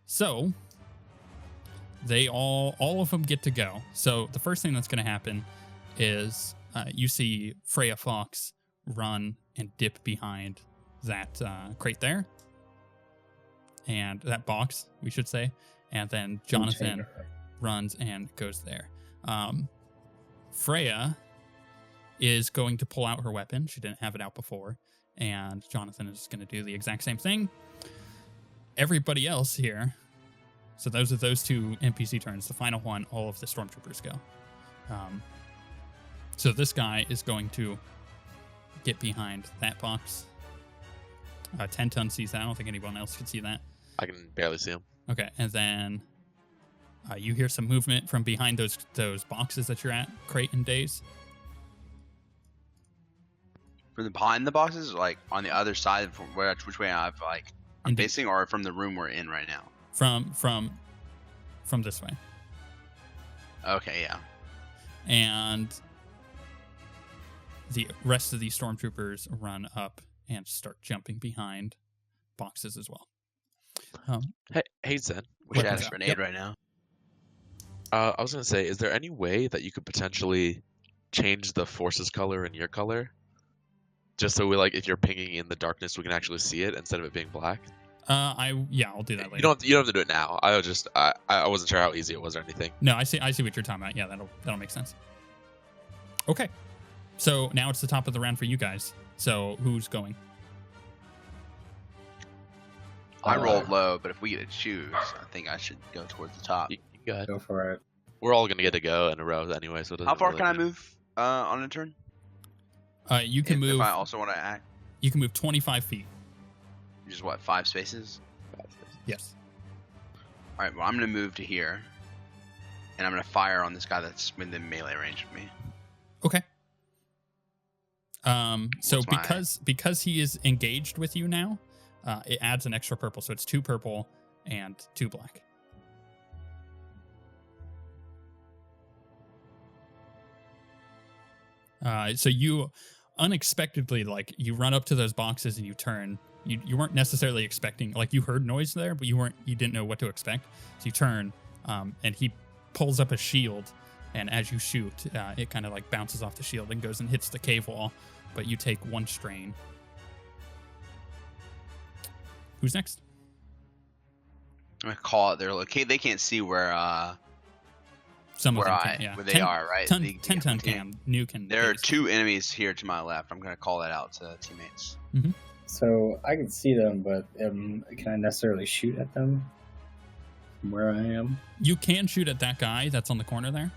So they all of them get to go. So the first thing that's going to happen is you see Freya Fox run and dip behind that crate there, and that box, we should say, and then Jonathan runs and goes there. Freya is going to pull out her weapon. She didn't have it out before, and Jonathan is going to do the exact same thing. Everybody else here, so those are those two NPC turns. The final one, all of the stormtroopers go. So this guy is going to get behind that box. 10-ton sees that. I don't think anyone else can see that. I can barely see him. Okay, and then you hear some movement from behind those boxes that you're at, Crate and Daze. From behind the boxes, like on the other side, from which way I'm facing, or from the room we're in right now? From this way. Okay, yeah. And the rest of the stormtroopers run up and start jumping behind boxes as well. Hey Zen. Wish I had a grenade right now. I was gonna say, is there any way that you could potentially change the forces color and your color, just so if you're pinging in the darkness, we can actually see it instead of it being black? I'll do that later. You don't have to do it now. I wasn't sure how easy it was or anything. No, I see what you're talking about. Yeah, that'll make sense. Okay, so now it's the top of the round for you guys. So who's going? I rolled low, but if we get to choose, I think I should go towards the top. You go ahead. Go for it. We're all gonna get to go in a row anyway, so it doesn't How far really can I move on a turn? You can move. If I also want to act. You can move 25 feet. Just what, 5 spaces? Yes. All right. Well, I'm gonna move to here, and I'm gonna fire on this guy that's within melee range of me. Okay. So What's because he is engaged with you now, it adds an extra purple, so it's 2 purple and 2 black. So you unexpectedly, you run up to those boxes and you turn. You weren't necessarily expecting, you heard noise there, but you didn't know what to expect. So you turn, and he pulls up a shield, and as you shoot, it kind of bounces off the shield and goes and hits the cave wall, but you take 1 strain. Who's next? I'm gonna call it. They can't see where Some of where them can, yeah. they are, right? 10-ton can. New can. There are 2 enemies here to my left. I'm gonna call that out to teammates. Mm-hmm. So I can see them, but can I necessarily shoot at them from where I am? You can shoot at that guy that's on the corner there.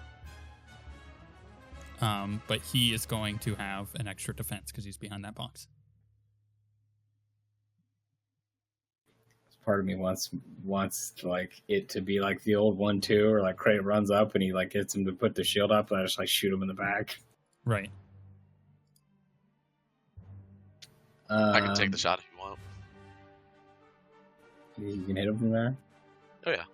But he is going to have an extra defense because he's behind that box. Part of me wants it to be like the old 1-2, or Crate runs up and he gets him to put the shield up, and I just shoot him in the back. Right. I can take the shot if you want. You can hit him from there. Oh yeah.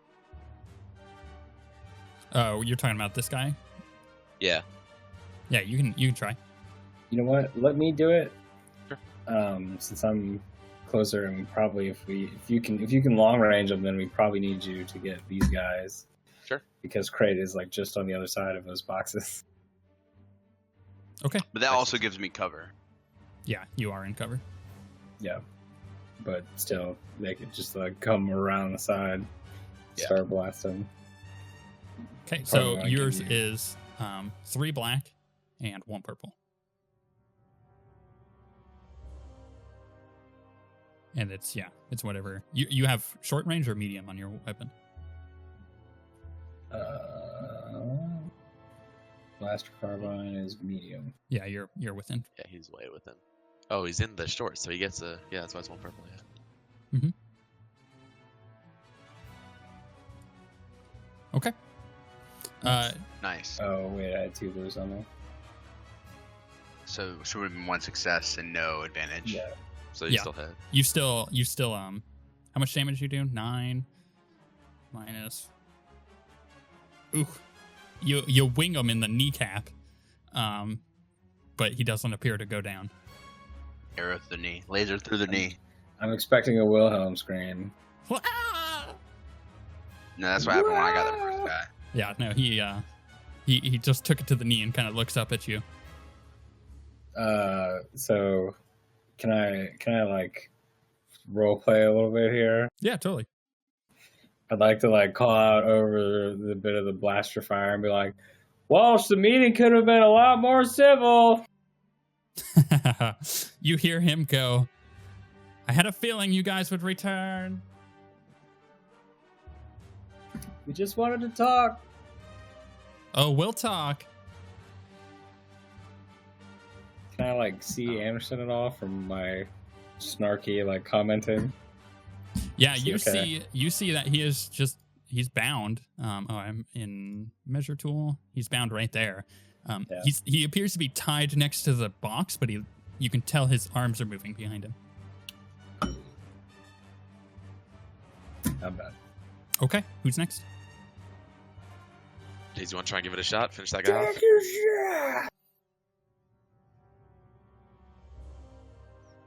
Oh, you're talking about this guy? Yeah. Yeah, you can try. You know what? Let me do it. Sure. Since I'm closer, and probably if you can long range them, then we probably need you to get these guys. Sure. Because Crate is just on the other side of those boxes. Okay. But that also gives me cover. Yeah, you are in cover. Yeah. But still, they could just come around the side, start blasting. Okay, so yours is 3 black and 1 purple. And it's whatever. You have short range or medium on your weapon? Blaster carbine is medium. Yeah, you're within. Yeah, he's way within. Oh, he's in the short, so he gets that's why it's 1 purple, yeah. Mm-hmm. Okay. Nice. Oh wait, I had 2 blues on there. So it would have been 1 success and no advantage. Yeah. So you still hit. You still how much damage you do? 9 minus. Ooh. You wing him in the kneecap. But he doesn't appear to go down. Arrow through the knee. Laser through the knee. I'm expecting a Wilhelm scream. No, that's what happened when I got the first guy. Yeah, no, he just took it to the knee and kind of looks up at you. So can I like role play a little bit here? Yeah, totally. I'd like to like call out over the bit of the blaster fire and be like, Walsh, the meeting could have been a lot more civil. You hear him go, I had a feeling you guys would return. We just wanted to talk. Oh, we'll talk. Can I like see Anderson at all from my snarky like commenting? Yeah, Is he you okay? see that he's bound. I'm in measure tool. He's bound right there. Yeah. He appears to be tied next to the box, but you can tell his arms are moving behind him. Not bad. Okay, who's next? Daisy, you want to try and give it a shot? Finish that guy off?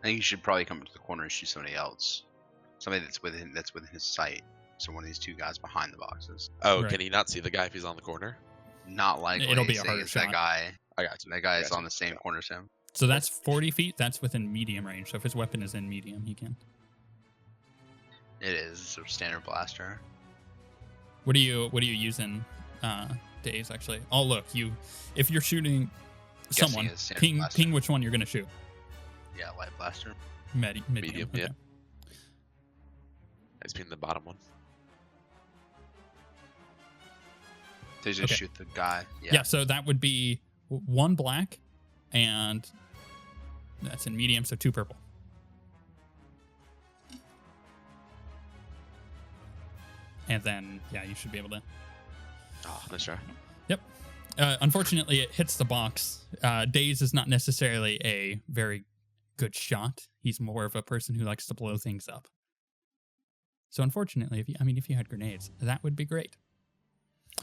I think you should probably come into the corner and shoot somebody else. Somebody that's within his sight. So one of these two guys behind the boxes. Oh, Right. can he not see the guy if he's on the corner? Not likely. It'll be a seeing harder it's shot. That guy. I got you. That guy is Gotcha. on the same corner as him. So that's 40 feet. That's within medium range. So if his weapon is in medium, he can. It is a sort of standard blaster. What are you using, Days? Actually, oh look, if you're shooting Guessing someone, it's standard ping blaster. which one you're gonna shoot. Yeah, light blaster. Medium. Medium, Okay. yeah. He's being the bottom one. They just Okay. shoot the guy. Yeah. So that would be one black, and that's in medium. So 2 purple. And then you should be able to. Oh, let's try. Yep. Unfortunately, it hits the box. Days is not necessarily a very good shot. He's more of a person who likes to blow things up. So unfortunately, if you had grenades, that would be great.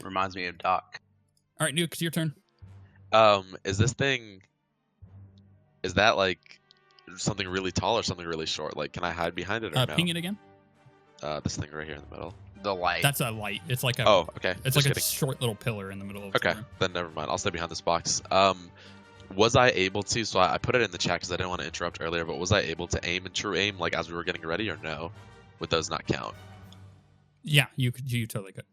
Reminds me of Doc. All right, Nuke, it's your turn. Is that like something really tall or something really short? Like, can I hide behind it or no? Ping it again. This thing right here in the middle. The light. That's a light. It's like a. Oh, okay. It's Just like a kidding. short little pillar in the middle of the Okay, room. then never mind. I'll stay behind this box. Was I able to? So I put it in the chat because I didn't want to interrupt earlier. But was I able to aim and true aim like as we were getting ready, or no? Would those not count? Yeah, you could. You totally could.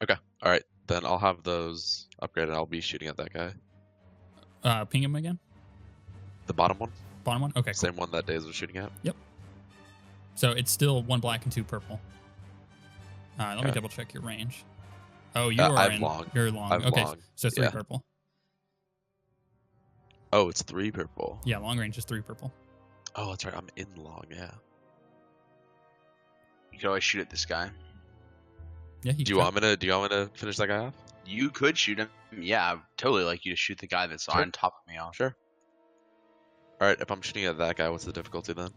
Okay. All right. Then I'll have those upgraded. I'll be shooting at that guy. Ping him again. The bottom one. Bottom one. Okay. Cool. Same one that Days was shooting at. So it's still 1 black and 2 purple. Let me Okay. double check your range. Oh, you are I'm in. long. You're long. I'm Okay, long. so 3 Yeah. purple. Oh, it's 3 purple. Yeah, long range is 3 purple. Oh, that's right. I'm in long. Yeah. You could always shoot at this guy. Yeah, Do you want me to finish that guy off? You could shoot him. Yeah, I'd totally like you to shoot the guy that's Sure. on top of me off. Sure. All right. If I'm shooting at that guy, what's the difficulty then?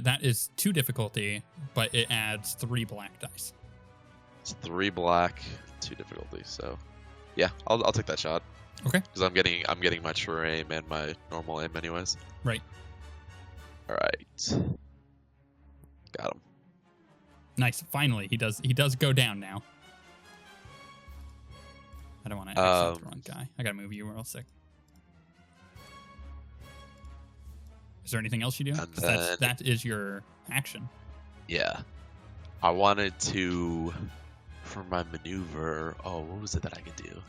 That is 2 difficulty, but it adds 3 black dice. It's 3 black, 2 difficulty. So, yeah, I'll take that shot. Okay. Because I'm getting my true aim and my normal aim anyways. Right. All right. Got him. Nice. Finally, he does go down now. I don't want to accept the wrong guy. I gotta move you real sick. Is there anything else you do? And 'Cause that is your action. Yeah. I wanted to, for my maneuver. Oh, what was it that I could do?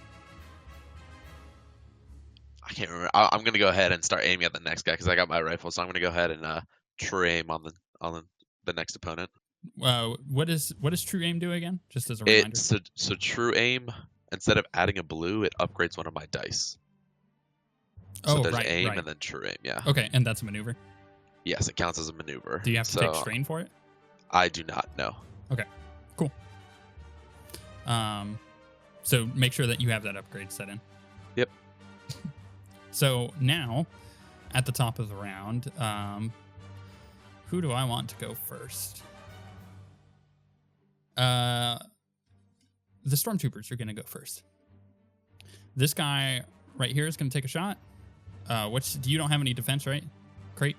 I can't remember. I'm gonna go ahead and start aiming at the next guy because I got my rifle. So I'm gonna go ahead and true aim on the next opponent. What does true aim do again? Just as a reminder. It's so true aim. Instead of adding a blue, it upgrades one of my dice. So Oh, there's right, aim right. and then true aim. Yeah. Okay, and that's a maneuver. Yes, it counts as a maneuver. Do you have to take strain for it? I do not know. Cool. So make sure that you have that upgrade set in. Yep. So now, at the top of the round, who do I want to go first? The stormtroopers are going to go first. This guy right here is going to take a shot. You don't have any defense, right? Crate?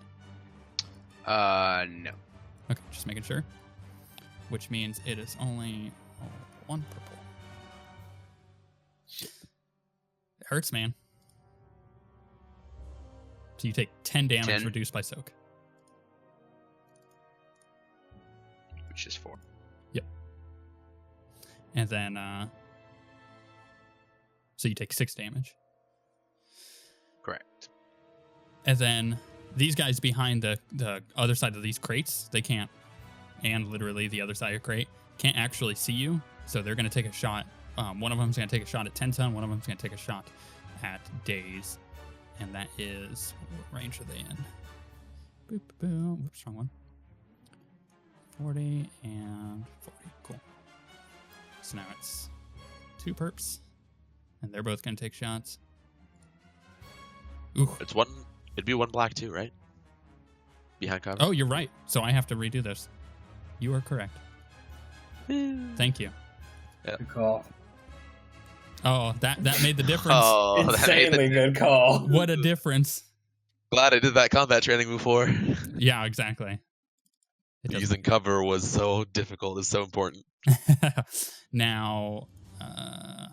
No. Okay, just making sure. Which means it is only 1 purple. It hurts, man. So you take 10 damage 10? reduced by soak. Which is 4. Yep. And then, so you take 6 damage. Correct. And then these guys behind the other side of these crates, they can't, and literally the other side of your crate, can't actually see you. So they're going to take a shot. One of them's going to take a shot at 10 ton. One of them's going to take a shot at Daze. And that is, what range are they in? Boop, boop. Whoops, wrong one. 40 and 40. Cool. So now it's 2 perps. And they're both going to take shots. Ooh. It's one. It'd be 1 black too, right? Behind cover. Oh, you're right. So I have to redo this. You are correct. Thank you. Good call. Oh, that made the difference. Oh, that made Insanely good call. What a difference. Glad I did that combat training before. Yeah, exactly. It doesn't- Using cover was so difficult. It's so important. Now, how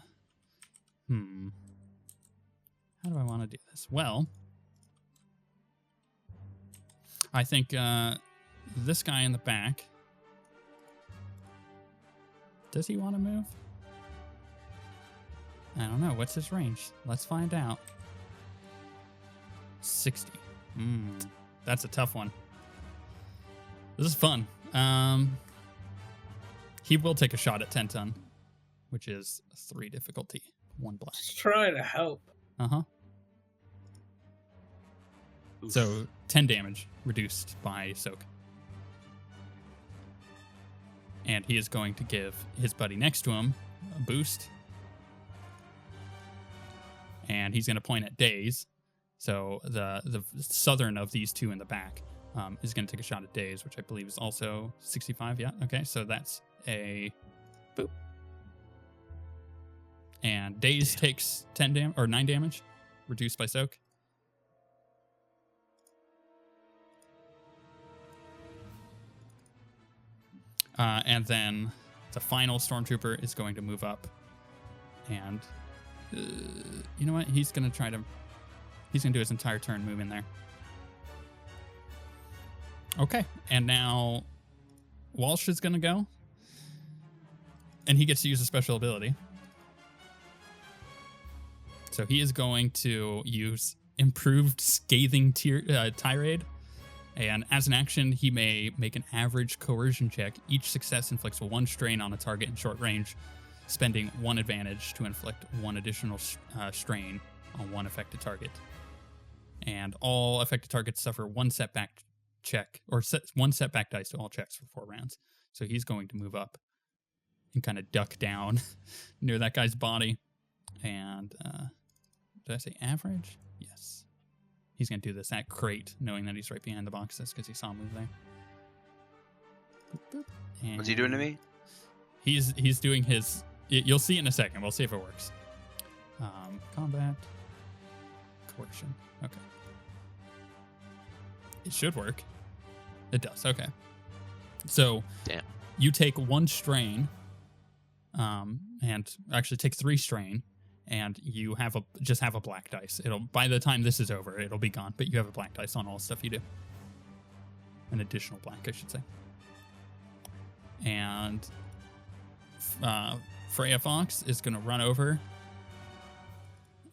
do I want to do this? Well, I think this guy in the back, does he want to move? I don't know. What's his range? Let's find out. 60. That's a tough one. This is fun. He will take a shot at 10 ton, which is 3 difficulty, 1 black. Just trying to help. Uh-huh. Oof. So 10 damage reduced by soak. And he is going to give his buddy next to him a boost. And he's going to point at Daze. So the southern of these two in the back is going to take a shot at Daze, which I believe is also 65. Yeah, okay. So that's a boop. And Daze takes 9 damage, reduced by soak. And then the final stormtrooper is going to move up, and you know what? He's gonna do his entire turn moving there. Okay, and now Walsh is gonna go, and he gets to use a special ability. So he is going to use improved scathing tirade. And as an action, he may make an average coercion check. Each success inflicts 1 strain on a target in short range, spending 1 advantage to inflict 1 additional strain on 1 affected target. And all affected targets suffer 1 setback check, or 1 setback dice to all checks for 4 rounds. So he's going to move up and kind of duck down near that guy's body. And did I say average? Yes. He's going to do this at crate, knowing that he's right behind the boxes because he saw him move there. Boop, boop. What's he doing to me? He's doing his... You'll see in a second. We'll see if it works. Combat. Coercion. Okay. It should work. It does. Okay. So Damn. You take 1 strain, and actually take 3 strain, and you just have a black dice. By the time this is over, it'll be gone, but you have a black dice on all the stuff you do. An additional black, I should say. And Freya Fox is going to run over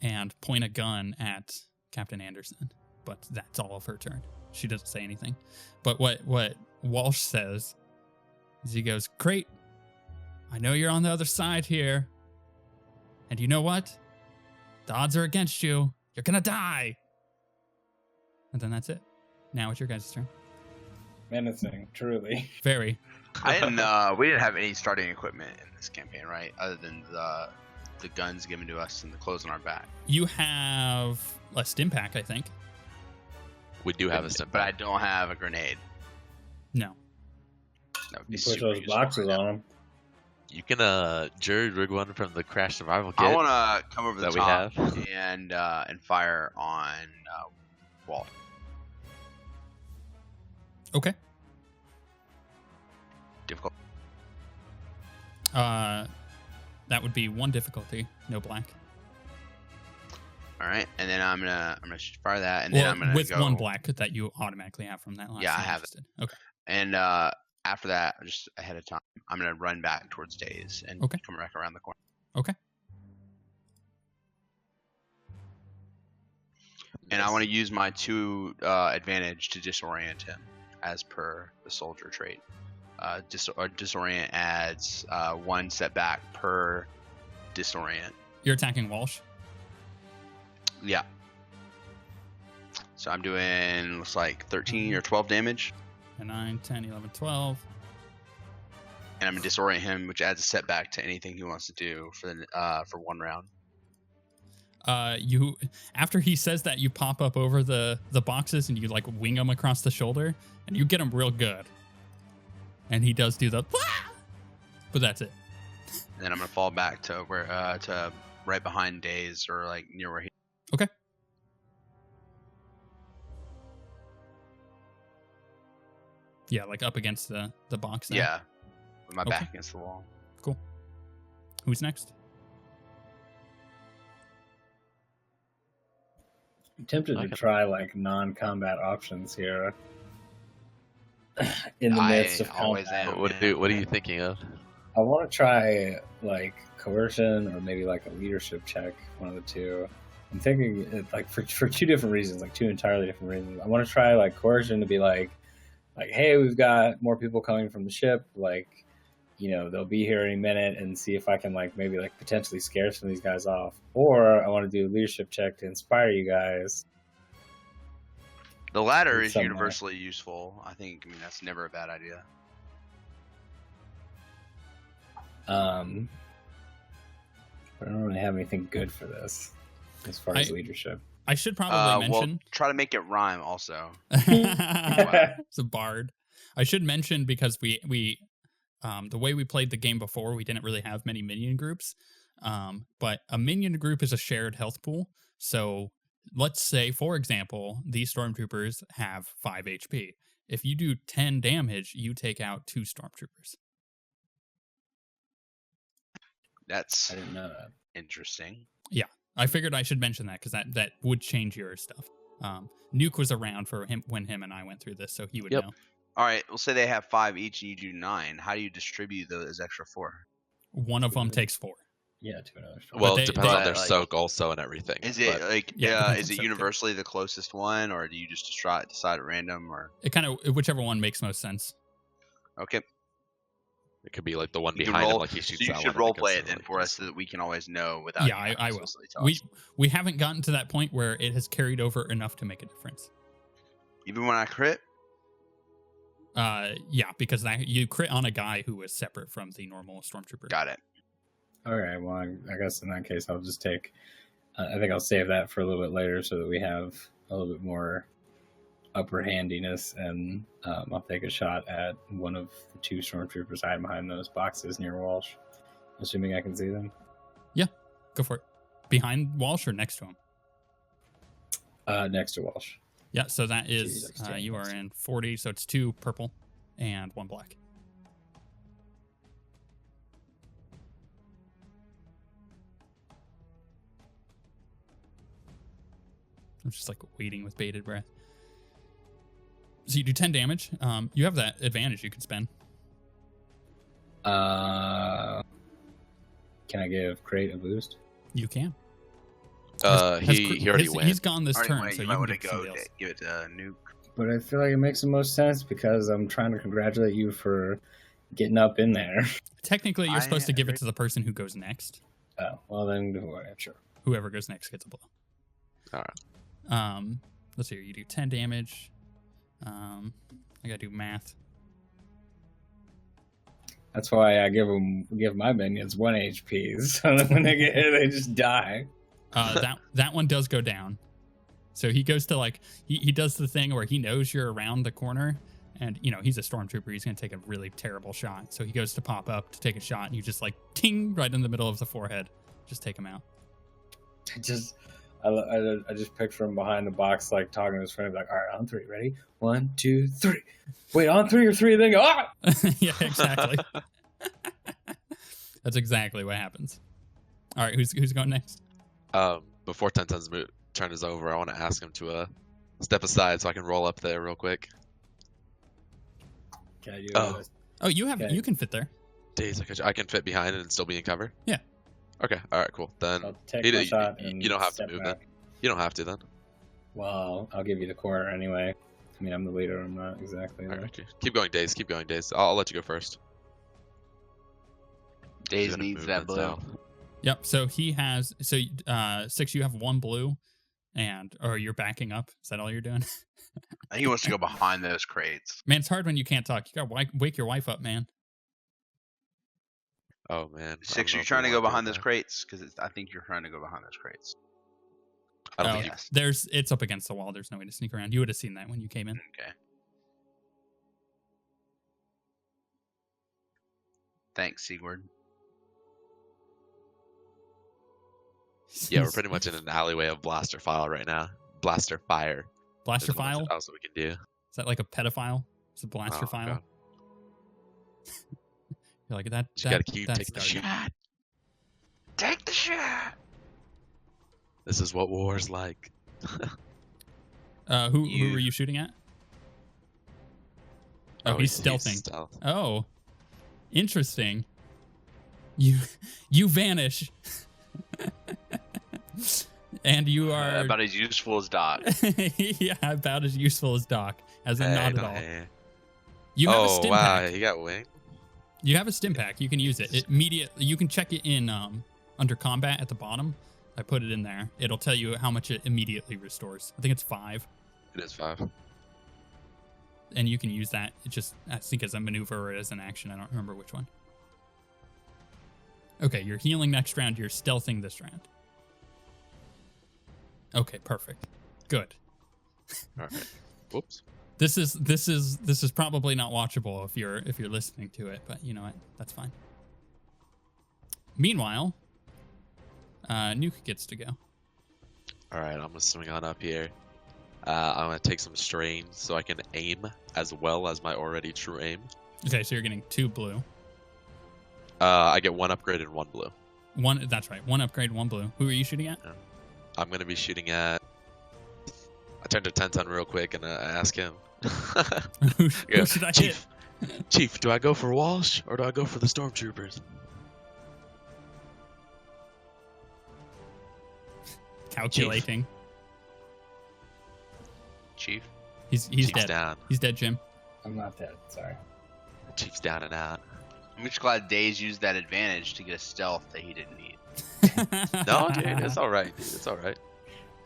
and point a gun at Captain Anderson, but that's all of her turn. She doesn't say anything. But what Walsh says is he goes, "Crate, I know you're on the other side here. And you know what? The odds are against you. You're going to die." And then that's it. Now it's your guys' turn. Menacing, truly. Very. We didn't have any starting equipment in this campaign, right? Other than the guns given to us and the clothes on our back. You have a stim pack, I think. We do have a stim But I pack. don't have a grenade. No. That would be You put super those useful boxes right now. on them. You can jury rig one from the crash survival kit. I want to come over the that we top have. and fire on Walt. Okay. Difficult. That would be 1 difficulty, no black. All right, and then I'm gonna fire that, and Well, then I'm gonna with go 1 black that you automatically have from that last. Yeah, I thing you have just did. Okay. And after that, just ahead of time, I'm gonna run back towards Daze and Okay. come back around the corner. Okay. And I want to use my 2 advantage to disorient him, as per the soldier trait. Disorient adds 1 setback per disorient. You're attacking Walsh. Yeah. So I'm doing, looks like 13 or 12 damage. 9, 10, 11, 12. And I'm gonna disorient him, which adds a setback to anything he wants to do for 1 round. You after he says that, you pop up over the boxes and you like wing him across the shoulder and you get him real good. And he does do the but that's it. And then I'm gonna fall back to where to right behind Daze, or like near where he. Okay. Yeah, like up against the box there. Yeah. With my Okay. back against the wall. Cool. Who's next? I'm tempted to Okay. try like non-combat options here. In the I midst of always combat. am. What are you thinking of? I want to try like coercion or maybe like a leadership check, one of the two. I'm thinking like for 2 different reasons, like 2 entirely different reasons. I want to try like coercion to be like, hey, we've got more people coming from the ship, like, you know, they'll be here any minute, and see if I can like maybe like potentially scare some of these guys off. Or I want to do a leadership check to inspire you guys. The latter In is some way. universally useful. I mean, that's never a bad idea. But I don't really have anything good for this as far as leadership. I should probably Well, mention try to make it rhyme also. it's a bard. I should mention, because we the way we played the game before, we didn't really have many minion groups. But a minion group is a shared health pool. So let's say, for example, these stormtroopers have 5 HP. If you do 10 damage, you take out 2 stormtroopers. That's I didn't know that. interesting. I figured I should mention that because that would change your stuff. Nuke was around for him when him and I went through this, so he would Yep. know. All right, we'll say they have 5 each and you do 9. How do you distribute those extra 4? One of them takes 4. Yeah, to another story. Well, they- it depends on they- their like- soak also and everything. Is it but like Yeah, it depends is on it soak, too. universally the closest one, or do you just decide at random, or It kind of whichever one makes most sense. okay? it could be like the one You can behind him, roll- like he So shoots you that should one. role and play goes it to, then like, for this. us so that we can always know without. Yeah, you I will. explicitly telling We us. we haven't gotten to that point where it has carried over enough to make a difference. Even when I crit. Yeah, because that you crit on a guy who was separate from the normal stormtrooper. Got it. Okay, well, I guess in that case, I'll just take. I think I'll save that for a little bit later so that we have a little bit more upper handiness, and I'll take a shot at one of the 2 stormtroopers hiding behind those boxes near Walsh, assuming I can see them. Go for it. Behind Walsh or next to him? Next to Walsh. Yeah, so that is Jeez, I you are stand in 40, so it's 2 purple and 1 black. I'm just like waiting with bated breath. So you do 10 damage. You have that advantage you can spend. Can I give Crate a boost? You can. He already went. He's gone this Alright, turn, wait, so you you might can want to give it to go somebody else. give it to Nuke. But I feel like it makes the most sense because I'm trying to congratulate you for getting up in there. Technically, you're I supposed to give it agree. to the person who goes next. Oh, well then, sure. Whoever goes next gets a blow. All right. Let's see here. You do 10 damage. I gotta do math. That's why I give my minions 1 HP, so that when they get hit, they just die. That one does go down. So he goes to like he does the thing where he knows you're around the corner, and you know he's a stormtrooper. He's gonna take a really terrible shot. So he goes to pop up to take a shot, and you just like ting right in the middle of the forehead, just take him out. I just picture him behind the box, like talking to his friend, like, all right, on three, ready? 1, 2, 3. Wait, on three or three, then go, ah! Yeah, exactly. That's exactly what happens. All right, who's going next? Before Tenten's turn is over, I want to ask him to step aside so I can roll up there real quick. Can I do Oh. Oh, you Okay. can fit there. Days, I can fit behind it and still be in cover? Yeah. Okay, alright, cool. Then I'll take you, my you- shot you and don't have to step move back. then. You don't have to then. Well, I'll give you the corner anyway. I mean, I'm the leader. I'm not exactly. Alright, The... okay. Keep going, Days. Keep going, Days. I'll let you go first. Days She's gonna needs move that blue. down. Yep. So he has. So 6, you have 1 blue, or you're backing up. Is that all you're doing? He wants to go behind those crates. Man, it's hard when you can't talk. You gotta wake your wife up, man. Oh man. I don't 6, know you're if trying we to go wanna do behind those that. crates because I think you're trying to go behind those crates. I don't Oh, think you Yes. It's up against the wall. There's no way to sneak around. You would have seen that when you came in. Okay. Thanks, Sigurd. Yeah, we're pretty much in an alleyway of blaster fire right now. Blaster fire. Blaster is what file. else we can do. Is that like a pedophile? It's a blaster Oh, file. God. You're like that. You gotta keep that's taking the dark. shot. Take the shot. This is what war's like. Who You- were you shooting at? Oh, he's stealthing. Stealth. Oh, interesting. You vanish, and you are About as useful as Doc. yeah, about as useful as Doc, as in Hey, not no, at all. hey. You have a Oh stim wow, pack. he got wing. You have a stim pack. You can use it. You can check it in under combat at the bottom. I put it in there. It'll tell you how much it immediately restores. I think it's 5, It is 5. and you can use that. It just, I think, as a maneuver or as an action. I don't remember which one. Okay, you're healing next round. You're stealthing this round. Okay, perfect. Good. All right. Whoops. This is probably not watchable if you're listening to it, but you know what? That's fine. Meanwhile, Nuke gets to go. All right, I'm gonna swing on up here. I'm gonna take some strain so I can aim as well as my already true aim. Okay, so you're getting 2 blue. I get 1 upgrade and 1 blue. 1, that's right. 1 upgrade, 1 blue. Who are you shooting at? I'm gonna be shooting at. I turned to Tenten real quick and I ask him. Who Yeah, should I Chief, Chief, do I go for Walsh or do I go for the stormtroopers? hit? Calculating. Chief. He's Chief's dead. down. He's dead, Jim. I'm not dead. Sorry. Chief's down and out. I'm just glad Days used that advantage to get a stealth that he didn't need. No, dude, it's all right. Dude, it's all right.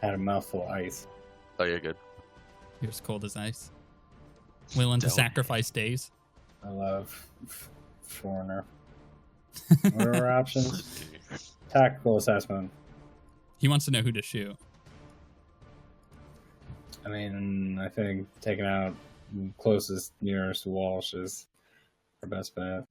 Had a mouthful of ice. Oh, you're good. You're as cold as ice. Willing to Don't. sacrifice days. I love foreigner. What are our options? Tactical assessment. He wants to know who to shoot. I mean, I think taking out closest nearest to Walsh is our best bet.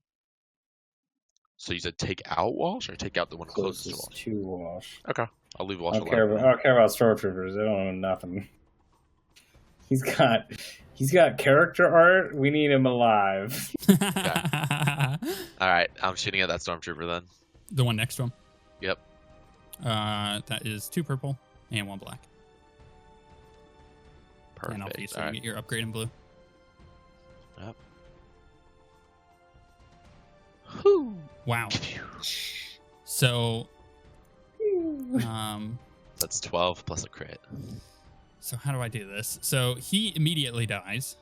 So you said take out Walsh or take out the one closest to Closest Walsh? to Walsh. Okay, I'll leave I Walsh don't care alone. about stormtroopers. They don't know nothing. He's got character art. We need him alive. All right, I'm shooting at that stormtrooper then. The one next to him. Yep. That is 2 purple and 1 black. Perfect. And I'll be so All you right. get your upgrade in blue. Yep. Wow. So, That's 12 plus a crit. so how do I do this? So he immediately dies,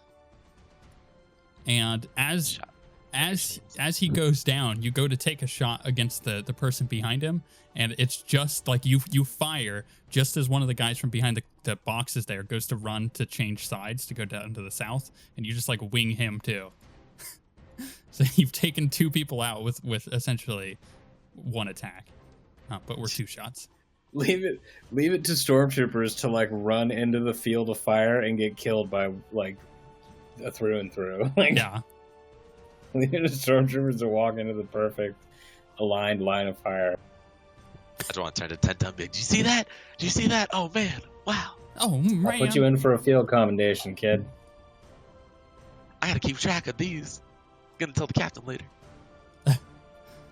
and as Shot. as he goes down, you go to take a shot against the person behind him, and it's just like you fire just as one of the guys from behind the boxes there goes to run to change sides to go down to the south, and you just like wing him too. So you've taken 2 people out with essentially 1 attack, but we're 2 shots. Leave it to stormtroopers to like run into the field of fire and get killed by like a through and through. Like, Yeah. leave it to stormtroopers to walk into the perfect aligned line of fire. I just want to turn to 10 ton big. Do you see that? Do you see that? Oh man! Wow! Oh I'll man. put you in for a field commendation, kid. I gotta keep track of these. Gonna tell the captain later. I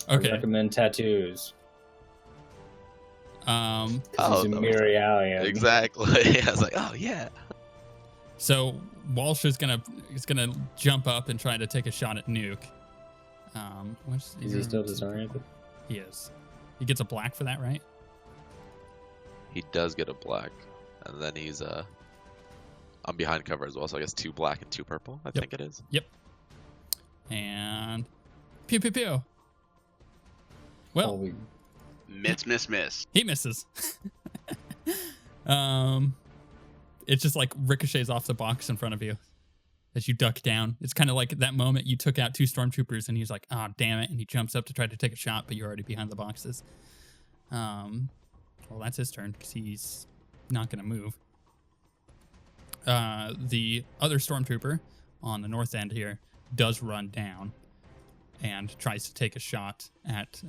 Okay. recommend tattoos. Um. 'Cause he's a that mirror was- alien. Exactly. I was like, oh yeah. So Walsh is gonna jump up and try to take a shot at Nuke. Is he still disoriented? He is. He gets a black for that, right? He does get a black, and then he's I'm behind cover as well, so I guess 2 black and 2 purple. I think it is. And pew pew pew. Well, Holy- Miss. he misses. It just like ricochets off the box in front of you as you duck down. It's kind of like that moment you took out 2 stormtroopers and he's like, "Ah, damn it!" and he jumps up to try to take a shot, but you're already behind the boxes. Well, that's his turn because he's not going to move. The other stormtrooper on the north end here does run down and tries to take a shot at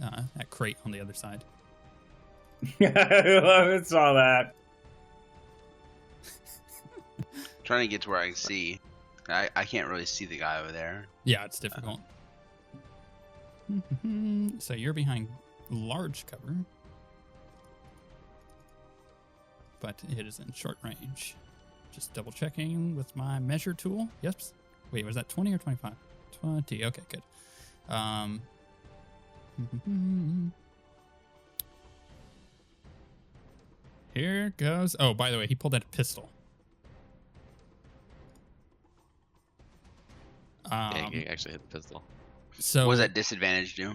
Crate on the other side. I love it. Saw that. Trying to get to where I can see. I can't really see the guy over there. Yeah, it's difficult. So you're behind large cover, but it is in short range. Just double checking with my measure tool. Yes. Wait, was that 20 or 25? 20. Okay, good. Here goes. Oh, by the way, he pulled out a pistol. Yeah, he actually hit the pistol. So What does that disadvantage do?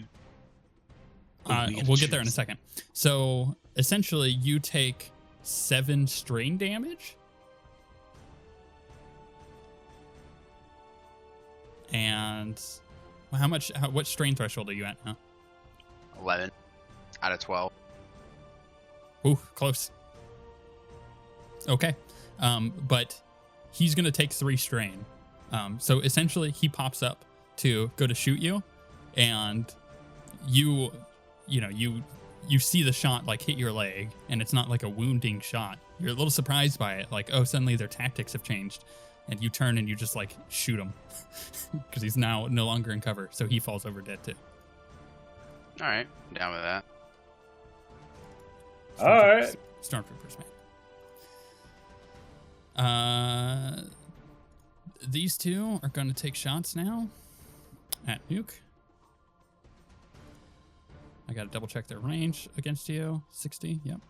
we'll get there in a second. So essentially, you take 7 strain damage, and what strain threshold are you at now? 11 out of 12. Ooh, close. Okay, but he's gonna take 3 strain. So essentially, he pops up to go to shoot you, and you see the shot like hit your leg, and it's not like a wounding shot. You're a little surprised by it, like, oh, suddenly their tactics have changed, and you turn and you just like shoot him because he's now no longer in cover, so he falls over dead too. All right, down with that. All right. Stormtroopers, man. These 2 are going to take shots now at Nuke. I got to double check their range against you. 60, yep.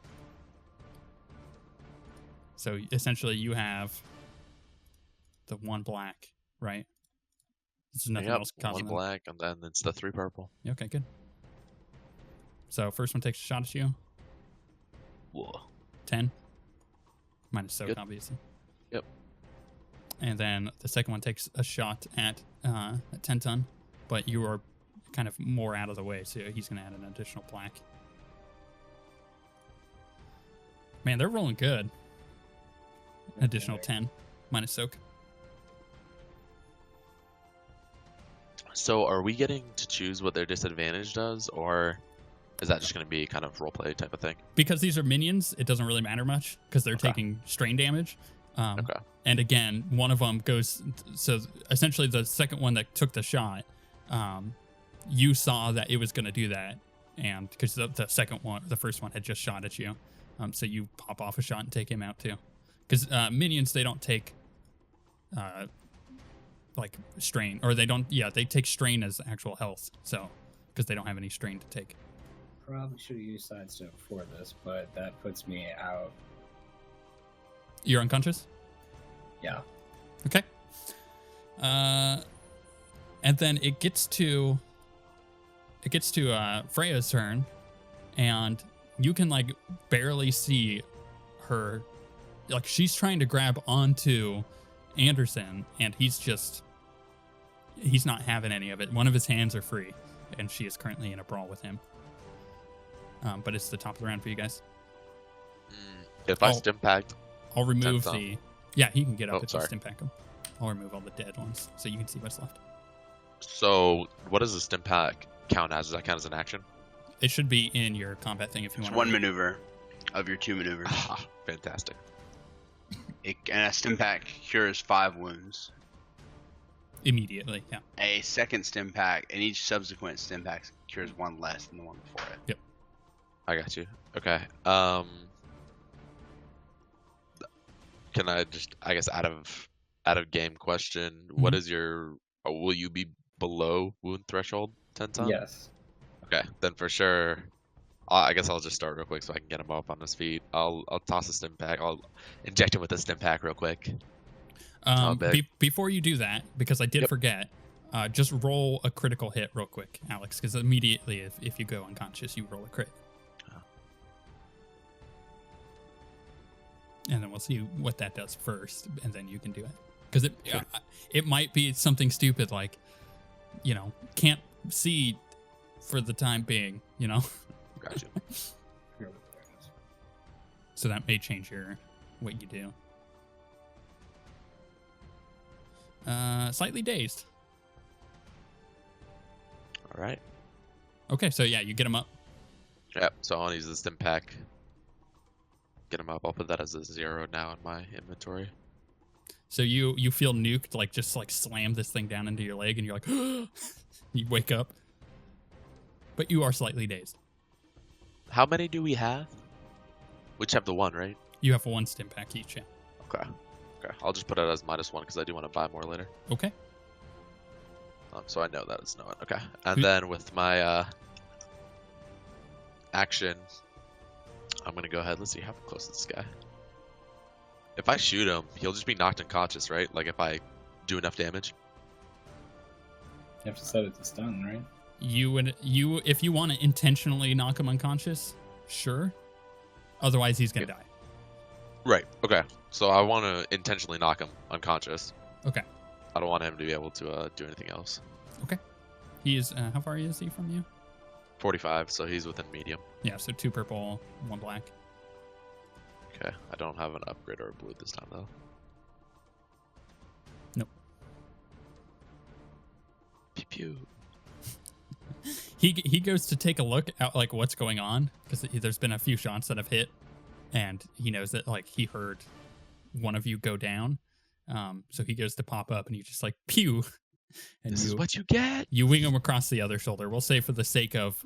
So essentially you have the 1 black, right? There's nothing else causing 1 them. black, and then it's the 3 purple. Okay, good. So first one takes a shot at you. Whoa. 10. Minus soak, Good. obviously. Yep. And then the second one takes a shot at 10 ton, but you are kind of more out of the way, so he's going to add an additional black. Man, they're rolling good. Additional 10 minus soak. So are we getting to choose what their disadvantage does, or is that just going to be kind of roleplay type of thing? Because these are minions, it doesn't really matter much because they're Okay. taking strain damage. Okay. And again, one of them goes. So essentially, the second one that took the shot, you saw that it was going to do that, and because the second one, the first one had just shot at you, so you pop off a shot and take him out too. Because minions, they don't take like strain, or they don't. Yeah, they take strain as actual health. So because they don't have any strain to take. Probably should have used sidestep before this, but that puts me out. You're unconscious. Yeah. Okay. And then it gets to Freya's turn, and you can like barely see her, like she's trying to grab onto Anderson, and he's not having any of it. One of his hands are free, and she is currently in a brawl with him. But it's the top of the round for you guys. If I Oh. stim packed, I'll remove 10th the. Yeah, he can get up Oh, if you sorry. stim pack him. I'll remove all the dead ones so you can see what's left. so what does the stim pack count as? Does that count as an action? It should be in your combat thing if you It's want. one maneuver of your 2 maneuvers. Ah, fantastic. And a stim pack cures 5 wounds. Immediately. Yeah. A second stim pack, and each subsequent stim pack cures 1 less than the one before it. Yep. I got you. Okay. Can I just, I guess, out of game question, what is your? Will you be below wound threshold 10 times? Yes. Okay, then for sure. I guess I'll just start real quick so I can get him up on his feet. I'll toss a stim pack. I'll inject him with a stim pack real quick. Before you do that, because I did forget, just roll a critical hit real quick, Alex, because immediately if you go unconscious, you roll a crit. And then we'll see what that does first, and then you can do it. Because it might be something stupid like, can't see for the time being, Gotcha. So that may change what you do. Slightly dazed. All right. Okay, so yeah, you get him up. Yep. So I want to use the stim pack. Get him up. I'll put that as a 0 now in my inventory. So you feel nuked, just slam this thing down into your leg, and you're like, you wake up. But you are slightly dazed. How many do we have? We just have the one, right? You have 1 stim pack each, yeah. Okay. Okay. I'll just put it as -1 because I do want to buy more later. Okay. So I know that it's no one. Okay. And then with my action, I'm gonna go ahead. Let's see how close is this guy. If I shoot him, he'll just be knocked unconscious, right? Like if I do enough damage. You have to set it to stun, right? If you want to intentionally knock him unconscious, sure. Otherwise, he's gonna die. Right. Okay. So I want to intentionally knock him unconscious. Okay. I don't want him to be able to do anything else. Okay. He is. How far is he from you? 45. So he's within medium. Yeah. So 2 purple, 1 black. Okay. I don't have an upgrade or a blue this time though. Nope. Pew pew. He goes to take a look at what's going on because there's been a few shots that have hit, and he knows that he heard one of you go down. So he goes to pop up, and you just pew, and This is what you get. You wing him across the other shoulder. We'll say for the sake of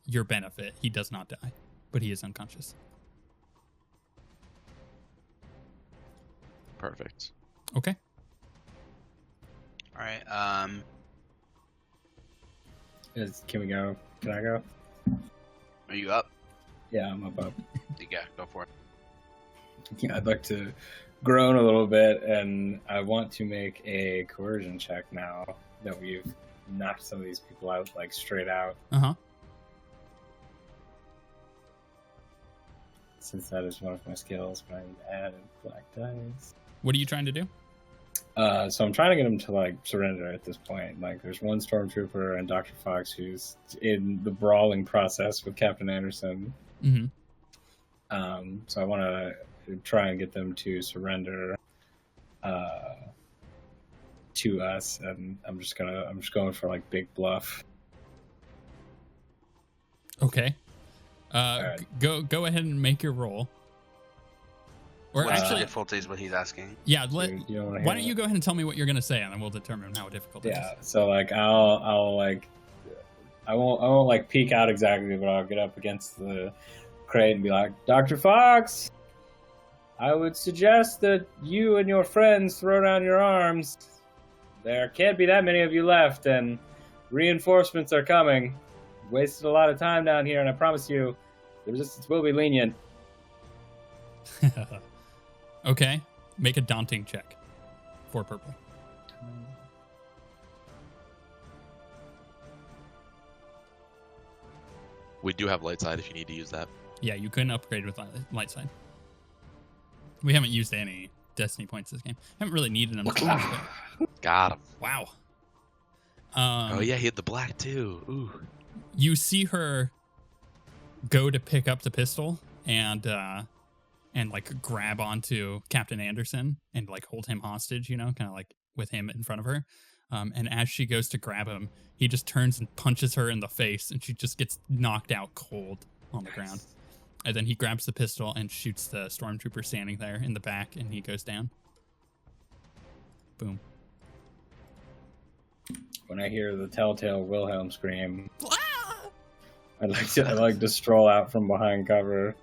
your benefit, he does not die, but he is unconscious. Perfect. Okay. All right. Can we go? Can I go? Are you up? Yeah, I'm up. Yeah, go for it. Yeah, I'd like to groan a little bit, and I want to make a coercion check now that we've knocked some of these people out, straight out. Uh-huh. Since that is one of my skills, but I need to add a black dice. What are you trying to do? So I'm trying to get him to surrender at this point. There's one stormtrooper and Dr. Fox who's in the brawling process with Captain Anderson. Mm-hmm. So I want to try and get them to surrender to us, and I'm just going for big bluff. Okay. right. Go ahead and make your roll. Or What's the actually, difficulty is what he's asking. yeah. You don't wanna Why hear don't you go ahead and tell me what you're gonna say, and then we'll determine how difficult it is. Yeah. So I won't peek out exactly, but I'll get up against the crate and be like, Dr. Fox, I would suggest that you and your friends throw down your arms. There can't be that many of you left, and reinforcements are coming. Wasted a lot of time down here, and I promise you, the resistance will be lenient. Okay. Make a daunting check. 4 purple. We do have light side if you need to use that. Yeah, you couldn't upgrade with light side. We haven't used any Destiny points this game. Haven't really needed them. Got him. Wow. Oh yeah, he had the black too. Ooh. You see her go to pick up the pistol and grab onto Captain Anderson and hold him hostage, kind of with him in front of her. And as she goes to grab him, he just turns and punches her in the face, and she just gets knocked out cold on the ground. And then he grabs the pistol and shoots the stormtrooper standing there in the back, and he goes down. Boom. When I hear the telltale Wilhelm scream, I'd like to stroll out from behind cover.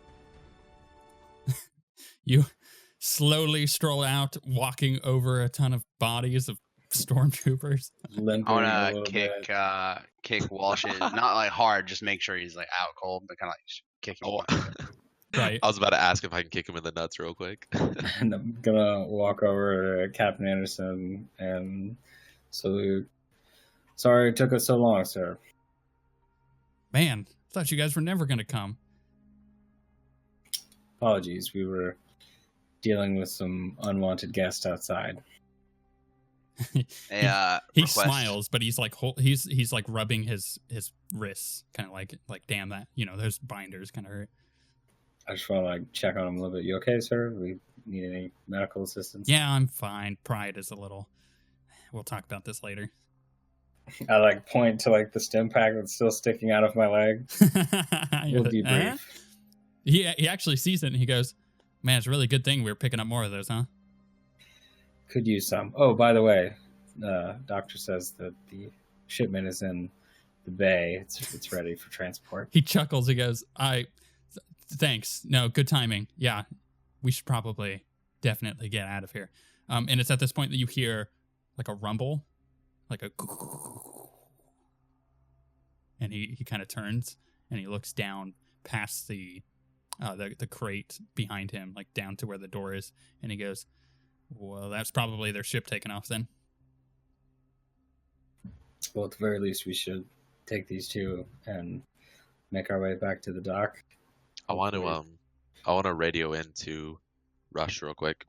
You slowly stroll out, walking over a ton of bodies of stormtroopers. Limping I a want little to bit. kick Walsh in. Not like hard, just make sure he's like out cold, but kind of like kicking Oh, him. Right. I was about to ask if I can kick him in the nuts real quick. And I'm gonna walk over to Captain Anderson and salute. Sorry it took us so long, sir. Man, thought you guys were never going to come. Apologies, we were dealing with some unwanted guests outside. He Request. smiles, but he's like he's like rubbing his wrists, kind of like damn that, those binders kind of hurt. I just want to like check on him a little bit. You okay, sir? We need any medical assistance? Yeah, I'm fine. Pride is a little. We'll talk about this later. I like point to like the stim pack that's still sticking out of my leg. We'll debrief. He actually sees it and he goes, "Man, it's a really good thing we were picking up more of those, huh?" Could use some. Oh, by the way, doctor says that the shipment is in the bay. It's ready for transport. He chuckles. He goes, Thanks. No, good timing. Yeah, we should probably definitely get out of here." And it's at this point that you hear like a rumble, like a, and he kind of turns and he looks down past the crate behind him, like down to where the door is, and he goes, "Well, that's probably their ship taking off then." Well, at the very least, we should take these two and make our way back to the dock. I want to radio into Rush real quick.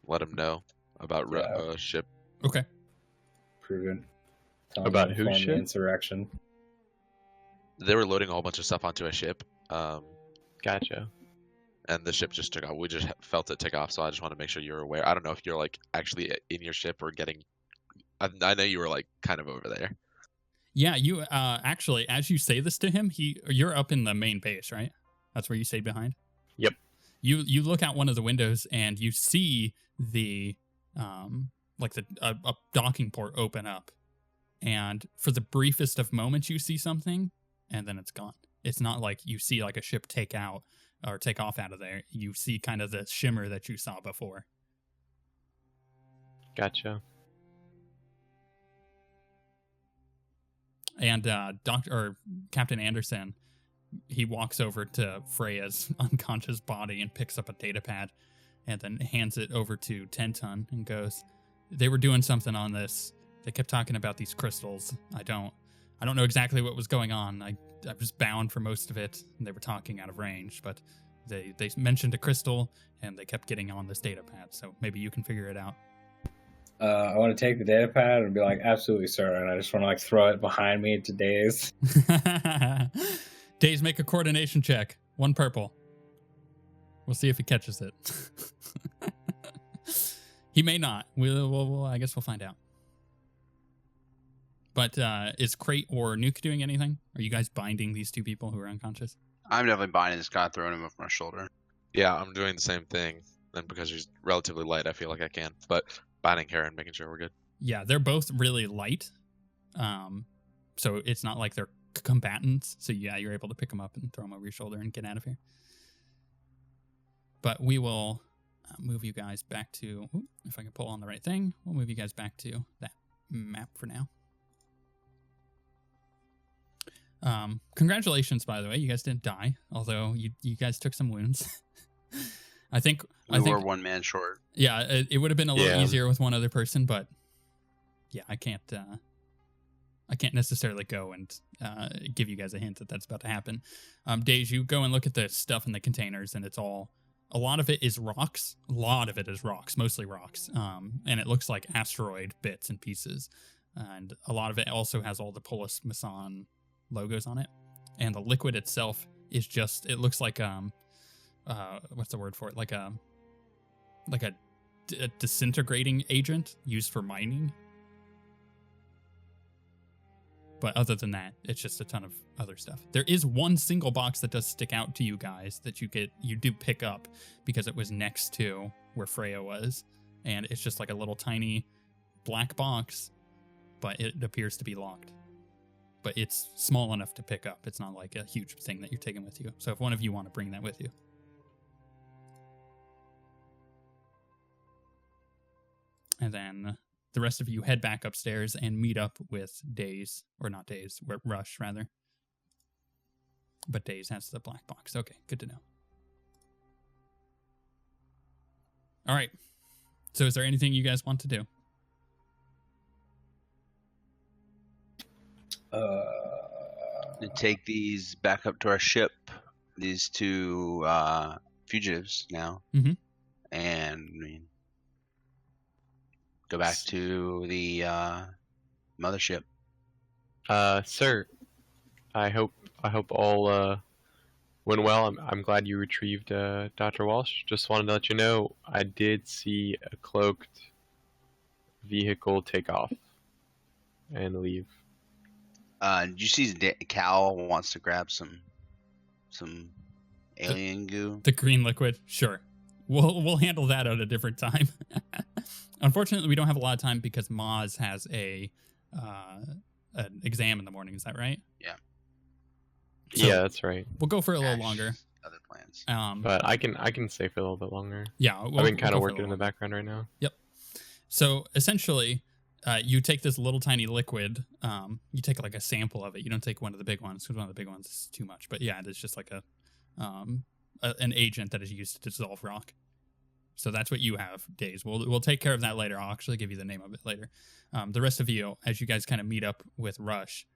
Let him know about ship. Okay. Prudent. About whose the ship? Insurrection. They were loading a whole bunch of stuff onto a ship. Gotcha. And the ship just took off. We just felt it take off, so I just want to make sure you're aware. I don't know if you're like actually in your ship or getting. I know you were like kind of over there. Yeah, you actually, as you say this to him, you're up in the main base, right? That's where you stay behind. Yep. You look out one of the windows and you see the like a docking port open up, and for the briefest of moments you see something, and then it's gone. It's not like you see like a ship take off out of there. You see kind of the shimmer that you saw before. Gotcha. And Captain Anderson, he walks over to Freya's unconscious body and picks up a data pad and then hands it over to Tenton and goes, "They were doing something on this. They kept talking about these crystals. I don't know exactly what was going on. I was bound for most of it, and they were talking out of range, but they mentioned a crystal, and they kept getting on this data pad, so maybe you can figure it out." I want to take the data pad and be like, "Absolutely, sir," and I just want to like throw it behind me to Daze. Daze, make a coordination check. 1 purple. We'll see if he catches it. He may not. We'll I guess we'll find out. But is Crate or Nuke doing anything? Are you guys binding these two people who are unconscious? I'm definitely binding this guy, throwing him over my shoulder. Yeah, I'm doing the same thing. And because she's relatively light, I feel like I can. But binding her and making sure we're good. Yeah, they're both really light. So it's not like they're combatants. So yeah, you're able to pick them up and throw them over your shoulder and get out of here. But we will move you guys back to, if I can pull on the right thing, we'll move you guys back to that map for now. Congratulations, by the way. You guys didn't die, although you guys took some wounds. I think We were one man short. Yeah, it would have been a little Yeah. easier with one other person, but yeah, I can't necessarily go and give you guys a hint that that's about to happen. Days, you go and look at the stuff in the containers, and it's all, a lot of it is rocks. A lot of it is rocks, mostly rocks. And it looks like asteroid bits and pieces. And a lot of it also has all the Polis Mason logos on it. And the liquid itself is just, it looks like what's the word for it? Like a disintegrating agent used for mining. But other than that, it's just a ton of other stuff. There is one single box that does stick out to you guys that you do pick up because it was next to where Freya was. And it's just like a little tiny black box, but it appears to be locked. But it's small enough to pick up. It's not like a huge thing that you're taking with you. So if one of you want to bring that with you. And then the rest of you head back upstairs and meet up with Daze, or not Daze, Rush rather. But Daze has the black box. Okay, good to know. All right. So is there anything you guys want to do? To take these back up to our ship, these two fugitives now, and go back to the mothership. Sir, I hope all went well. I'm glad you retrieved Dr. Walsh. Just wanted to let you know I did see a cloaked vehicle take off and leave. Did you see Cal wants to grab some alien goo? The green liquid? Sure. We'll handle that at a different time. Unfortunately, we don't have a lot of time because Maz has an exam in the morning. Is that right? Yeah. So yeah, that's right. We'll go for a little longer. Other plans. But I can stay for a little bit longer. Yeah, I've been kind of working in the background right now. Yep. So essentially, you take this little tiny liquid. You take like a sample of it. You don't take one of the big ones because one of the big ones is too much. But yeah, it's just like an agent that is used to dissolve rock. So that's what you have, Daze. We'll take care of that later. I'll actually give you the name of it later. The rest of you, as you guys kind of meet up with Rush,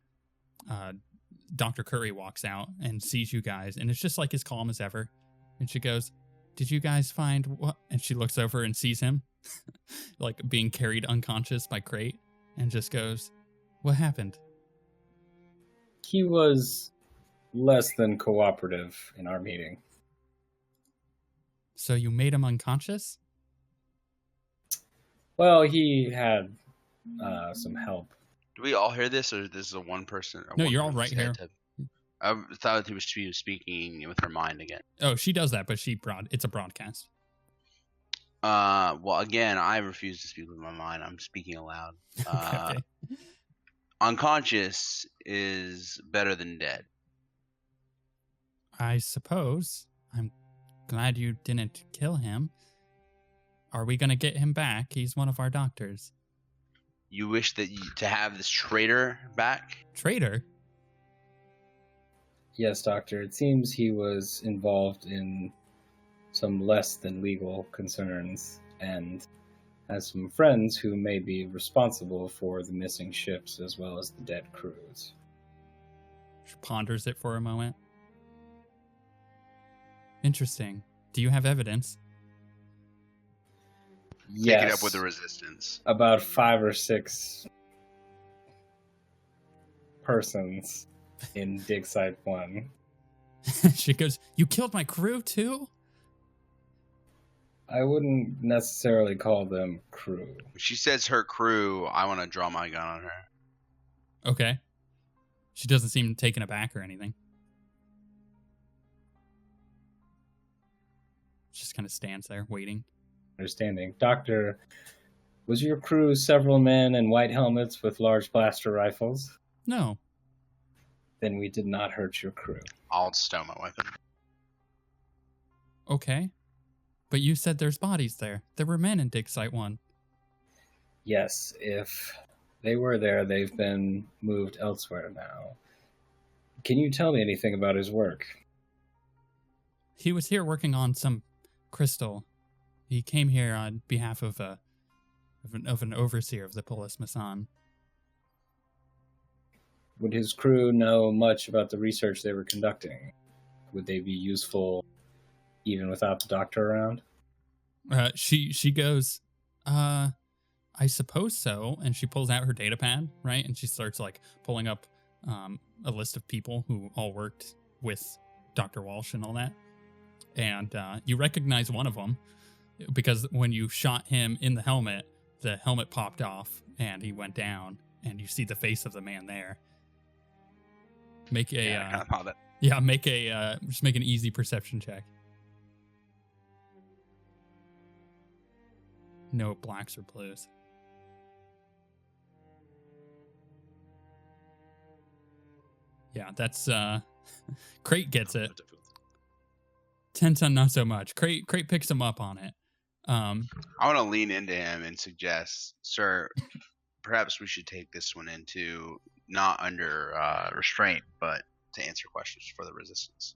Dr. Curry walks out and sees you guys, and it's just like as calm as ever. And she goes, "Did you guys find what?" And she looks over and sees him, like being carried unconscious by Crate, and just goes, "What happened?" He was less than cooperative in our meeting. So you made him unconscious? Well, he had some help. Do we all hear this, or this is a one person? No, you're all right here. I thought he was speaking with her mind again. Oh, she does that, but it's a broadcast. Well, again, I refuse to speak with my mind. I'm speaking aloud. Okay. Unconscious is better than dead. I suppose. I'm glad you didn't kill him. Are we going to get him back? He's one of our doctors. You wish to have this traitor back? Traitor? Yes, Doctor. It seems he was involved in some less than legal concerns and has some friends who may be responsible for the missing ships as well as the dead crews. She ponders it for a moment. Interesting. Do you have evidence? Yes. Take it up with the resistance. About 5 or 6 persons in Dig Site 1. She goes, "You killed my crew too?" I wouldn't necessarily call them crew. If she says her crew, I want to draw my gun on her. Okay. She doesn't seem taken aback or anything. She just kind of stands there waiting. Understanding. Doctor, was your crew several men in white helmets with large blaster rifles? No. Then we did not hurt your crew. I'll stow my weapon. Okay. But you said there's bodies there. There were men in Dig Site 1. Yes, if they were there, they've been moved elsewhere now. Can you tell me anything about his work? He was here working on some crystal. He came here on behalf of an overseer of the Polis Masan. Would his crew know much about the research they were conducting? Would they be useful even without the doctor around? She goes, I suppose so. And she pulls out her data pad, right? And she starts like pulling up a list of people who all worked with Dr. Walsh and all that. And you recognize one of them because when you shot him in the helmet popped off and he went down and you see the face of the man there. Make a Yeah, I kind of thought that. yeah, make a just make an easy perception check. No blacks or blues. Yeah, that's Crate gets it. 10-10 not so much. Crate picks him up on it. I want to lean into him and suggest, sir, perhaps we should take this one into not under restraint, but to answer questions for the resistance.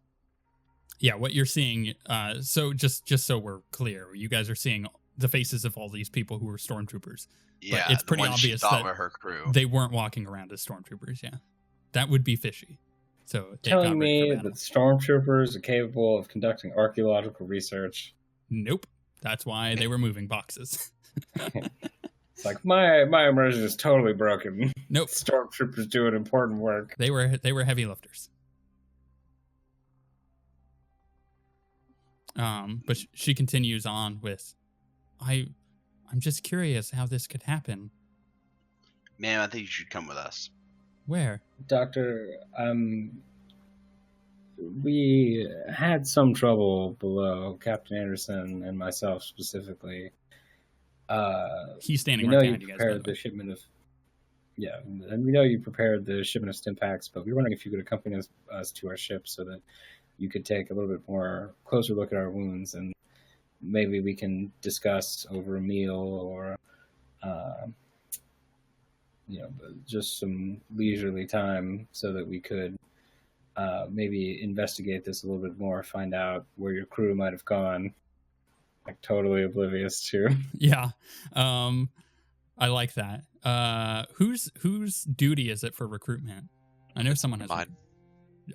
Yeah, what you're seeing, so just so we're clear, you guys are seeing the faces of all these people who were stormtroopers. Yeah, it's the pretty ones she obvious thought that were her crew. they weren't walking around as stormtroopers, yeah. That would be fishy. So they Telling got rigged me for that battle. stormtroopers are capable of conducting archaeological research. Nope. That's why they were moving boxes. It's like my immersion is totally broken. Nope. Stormtroopers doing important work. They were heavy lifters. But she continues on with, I'm just curious how this could happen. Ma'am, I think you should come with us. Where? Doctor, we had some trouble below, Captain Anderson and myself specifically. He's standing We right know you behind you guys. by prepared the way. the shipment of... Yeah, and we know you prepared the shipment of stim packs, but we were wondering if you could accompany us to our ship so that you could take a little bit more closer look at our wounds, and maybe we can discuss over a meal or just some leisurely time so that we could maybe investigate this a little bit more, find out where your crew might have gone, like totally oblivious to. Yeah. I like that. Whose duty is it for recruitment? I know someone has. Mine.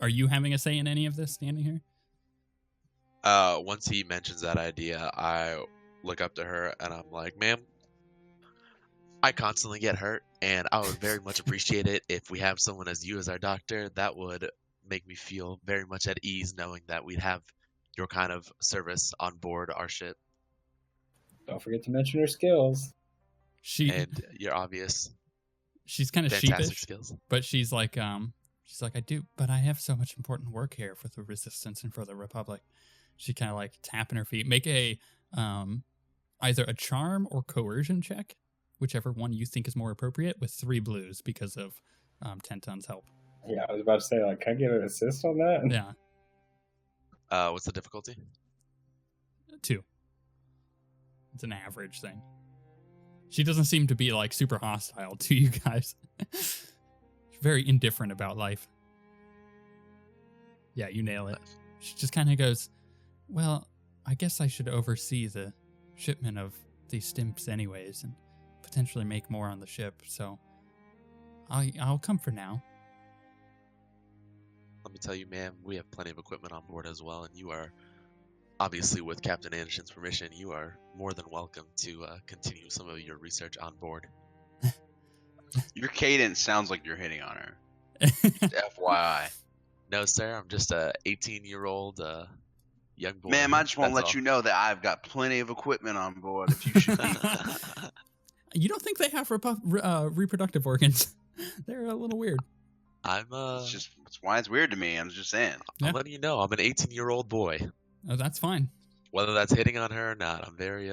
Are you having a say in any of this standing here? Once he mentions that idea, I look up to her and I'm like, ma'am, I constantly get hurt, and I would very much appreciate it if we have someone as you as our doctor. That would make me feel very much at ease knowing that we'd have your kind of service on board our ship. Don't forget to mention her skills. And your obvious She's kind of fantastic sheepish, skills. but she's like, I do, but I have so much important work here for the Resistance and for the Republic. She kind of like tapping her feet. Make a either a charm or coercion check, whichever one you think is more appropriate, with 3 blues because of 10 tons help. Yeah, I was about to say, like, can I get an assist on that? Yeah, What's the difficulty? 2. It's an average thing. She doesn't seem to be like super hostile to you guys. She's very indifferent about life. Yeah, you nail it. She just kind of goes, well, I guess I should oversee the shipment of these stimps anyways and potentially make more on the ship, so I'll come for now. Let me tell you, ma'am, we have plenty of equipment on board as well, and you are, obviously with Captain Anderson's permission, you are more than welcome to continue some of your research on board. Your cadence sounds like you're hitting on her. FYI. No, sir, I'm just a 18-year-old young boy. Ma'am, I just want to That's let all. you know that I've got plenty of equipment on board if you should need it. You don't think they have reproductive organs? They're a little weird. I'm It's why it's weird to me. I'm just saying. Yeah. I'm letting you know I'm an 18-year-old boy. Oh, that's fine. Whether that's hitting on her or not, I'm very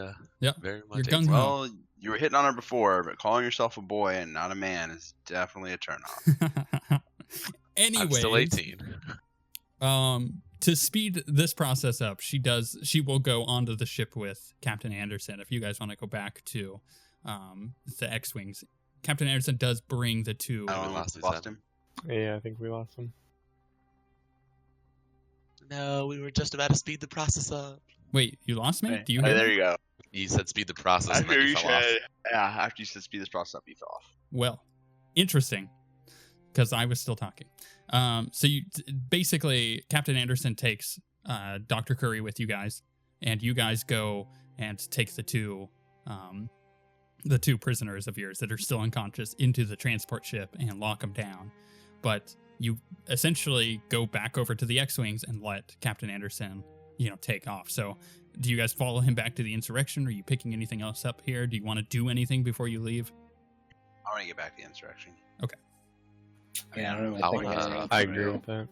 very much You're gung 18. ho. Well, you were hitting on her before, but calling yourself a boy and not a man is definitely a turnoff. Anyways, I'm still 18. To speed this process up, she will go onto the ship with Captain Anderson. If you guys want to go back to the X-Wings, Captain Anderson does bring the 2. I don't know, lost lost him. him. Yeah, I think we lost him. No, we were just about to speed the process up. Wait, you lost me? Hey, Do you hey, hear there me? you go. You said speed the process, and After then you you fell off. said, yeah, after you said speed this process up, you fell off. Well, interesting, because I was still talking. So you basically, Captain Anderson takes Dr. Curry with you guys, and you guys go and take the two prisoners of yours that are still unconscious into the transport ship and lock them down. But you essentially go back over to the X-Wings and let Captain Anderson, take off. So do you guys follow him back to the insurrection? Are you picking anything else up here? Do you want to do anything before you leave? I want to get back to the insurrection. Yeah, I don't know. I I think wanna- anything I for agree me. with that.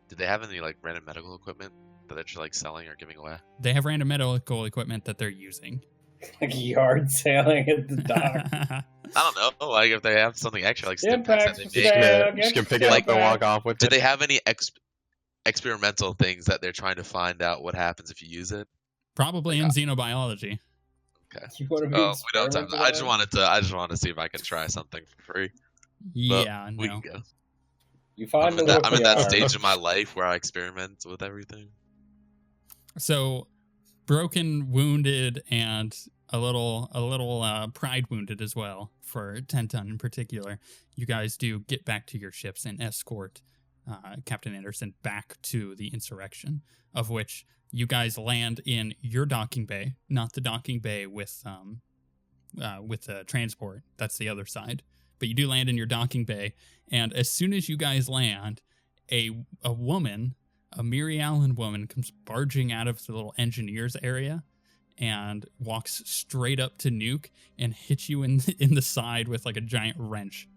Do they have any like random medical equipment that they're just like selling or giving away? They have random medical equipment that they're using. Like yard sailing at the dock. I don't know. Like if they have something extra, like stim Stim packs that packs they for make. sale. Just gonna pick Get it like, up and walk back. off with Do it. they have any experimental things that they're trying to find out what happens if you use it? Probably in Like, xenobiology. Okay. You want to be Oh, we don't have time. experimented I just on? wanted to see if I could try something for free. Yeah, We no. can go. You find I'm in the that, I'm in that Wookiee stage of my life where I experiment with everything. So, broken, wounded, and a little pride wounded as well for Tenton in particular. You guys do get back to your ships and escort Captain Anderson back to the insurrection, of which you guys land in your docking bay, not the docking bay with the transport. That's the other side. But you do land in your docking bay, and as soon as you guys land, a woman, a Miri Allen woman, comes barging out of the little engineers area and walks straight up to Nuke and hits you in the side with like a giant wrench.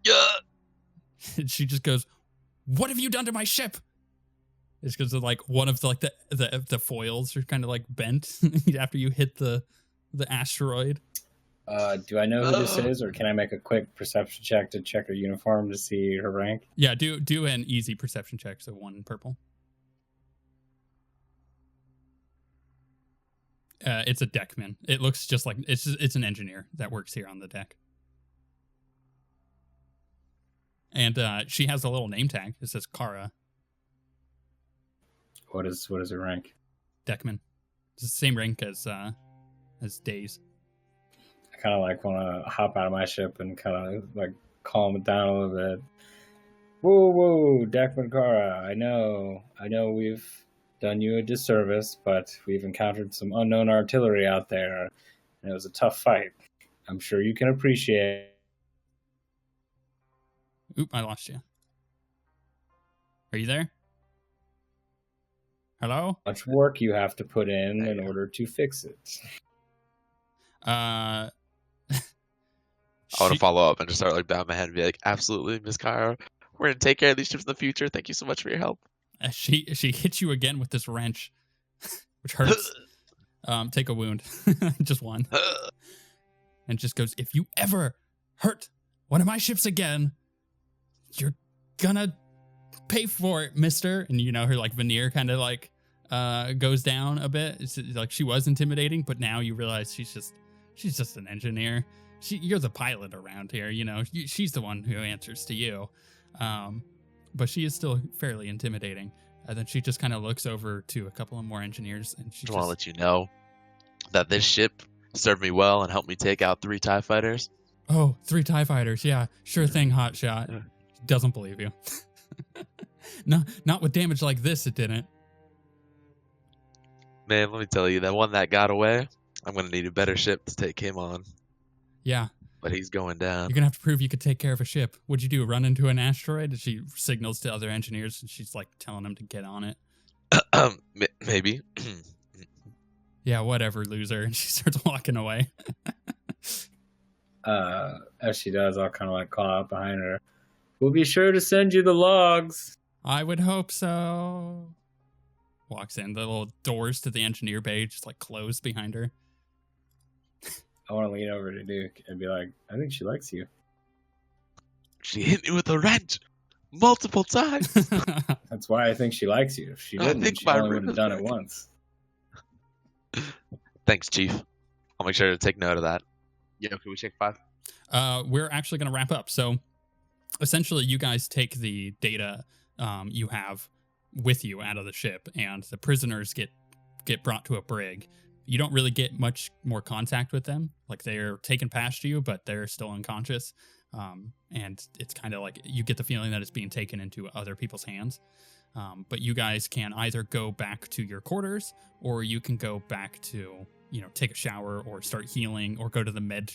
Yeah. And she just goes, "What have you done to my ship?" It's because of like one of the foils are kind of like bent after you hit the asteroid. Do I know who this is, or can I make a quick perception check to check her uniform to see her rank? Yeah, do an easy perception check, so 1 purple. It's a deckman. It looks just like it's an engineer that works here on the deck. And she has a little name tag. It says Kara What is her rank? Deckman. It's the same rank as Days. I kind of like want to hop out of my ship and kind of like calm it down a little bit. Whoa, Deckman Kara. I know we've done you a disservice, but we've encountered some unknown artillery out there, and it was a tough fight. I'm sure you can appreciate. Oop, I lost you. Are you there? Hello? Much work you have to put in order to fix it. I want to follow up and just start like bowing my head and be like, absolutely, Miss Kyra. We're gonna take care of these ships in the future. Thank you so much for your help. She hits you again with this wrench, which hurts. Take a wound, just one, and just goes, "If you ever hurt one of my ships again, you're gonna pay for it, mister." And you know her like veneer kind of like goes down a bit. It's like she was intimidating, but now you realize she's just an engineer. You're the pilot around here, you know. She's the one who answers to you. But she is still fairly intimidating. And then she just kind of looks over to a couple of more engineers, and she I want to let you know that this ship served me well and helped me take out 3 TIE fighters. "Oh, 3 TIE fighters, yeah, sure thing, hot shot." Yeah. Doesn't believe you. No, not with damage like this, it didn't. Man, let me tell you, that one that got away, I'm gonna need a better ship to take him on. Yeah, But he's going down. you're gonna have to prove you could take care of a ship. What'd you do? Run into an asteroid? And she signals to other engineers, and she's like telling them to get on it. Maybe. Yeah, whatever, loser. And she starts walking away. As she does, I'll kind of like call out behind her. We'll be sure to send you the logs. I would hope so. Walks in. The little doors to the engineer bay just like close behind her. I want to lean over to Duke and be like, I think she likes you. She hit me with a wrench multiple times. That's why I think she likes you. If she I didn't, think she my only would have done it rhythm- once. Thanks, Chief. I'll make sure to take note of that. Yeah, can we take 5? We're actually going to wrap up. So essentially, you guys take the data you have with you out of the ship, and the prisoners get brought to a brig. You don't really get much more contact with them. Like, they're taken past you, but they're still unconscious. And it's kind of like you get the feeling that it's being taken into other people's hands. But you guys can either go back to your quarters, or you can go back to, take a shower or start healing, or go to the med,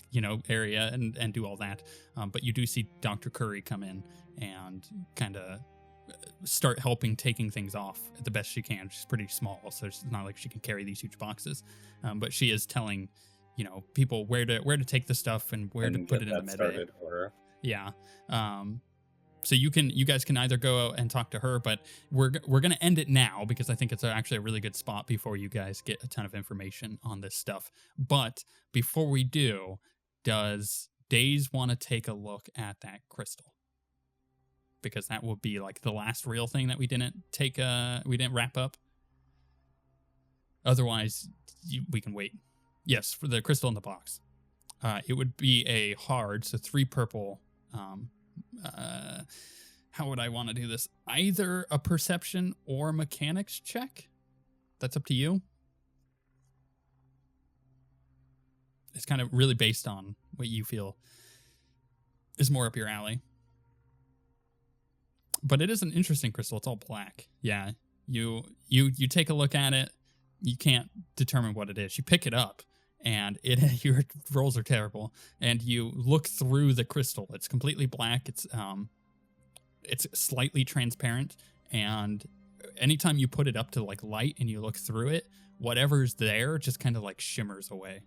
area and do all that. But you do see Dr. Curry come in and kind of start helping taking things off the best she can. She's pretty small, so it's not like she can carry these huge boxes. But she is telling people where to take the stuff and where to And put get it in the that med bay. started order. Yeah. So you guys can either go and talk to her, but we're gonna end it now because I think it's actually a really good spot before you guys get a ton of information on this stuff. But before we do, does Days want to take a look at that crystal? Because that will be like the last real thing that we didn't wrap up. Otherwise, we can wait. Yes, for the crystal in the box. It would be a hard, so 3 purple. How would I want to do this? Either a perception or mechanics check. That's up to you. It's kind of really based on what you feel is more up your alley. But it is an interesting crystal. It's all black. Yeah. You take a look at it. You can't determine what it is. You pick it up, and your rolls are terrible. And you look through the crystal. It's completely black. It's slightly transparent, and anytime you put it up to like light and you look through it, whatever's there just kind of like shimmers away.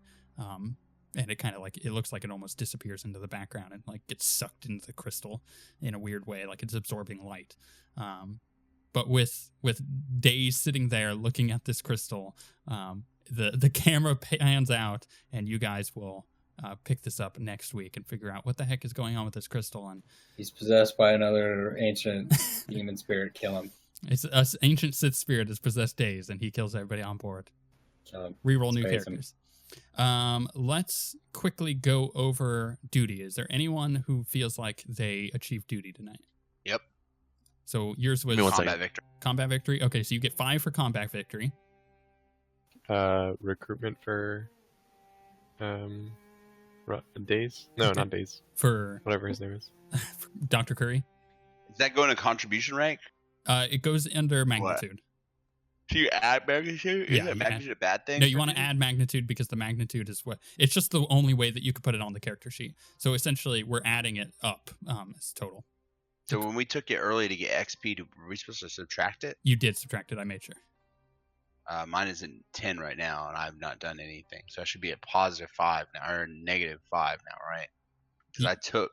And it kind of like, it looks like it almost disappears into the background and like gets sucked into the crystal in a weird way, like it's absorbing light. But with Days sitting there looking at this crystal, the camera pans out, and you guys will pick this up next week and figure out what the heck is going on with this crystal. And He's possessed by another ancient demon spirit. Kill him. it's us ancient Sith spirit has possessed Days, and he kills everybody on board. Kill him. Reroll new Space him. characters. Let's quickly go over duty. Is there anyone who feels like they achieved duty tonight? Yep. So yours was Give me one Combat second. victory. combat victory. Okay, so you get 5 for combat victory. Recruitment for Days? No, Okay. not Days. For Whatever his name is. Dr. Curry. Is that going to contribution rank? It goes under magnitude. Do you add magnitude? Yeah, Is you magnitude a bad thing? No, you for want to duty? add magnitude because the magnitude is what it's just the only way that you could put it on the character sheet. So essentially, we're adding it up as total. So when we took it early to get XP, were we supposed to subtract it? You did subtract it. I made sure. Mine is in 10 right now, and I've not done anything. So I should be at +5 now, or -5 now, right? Because I took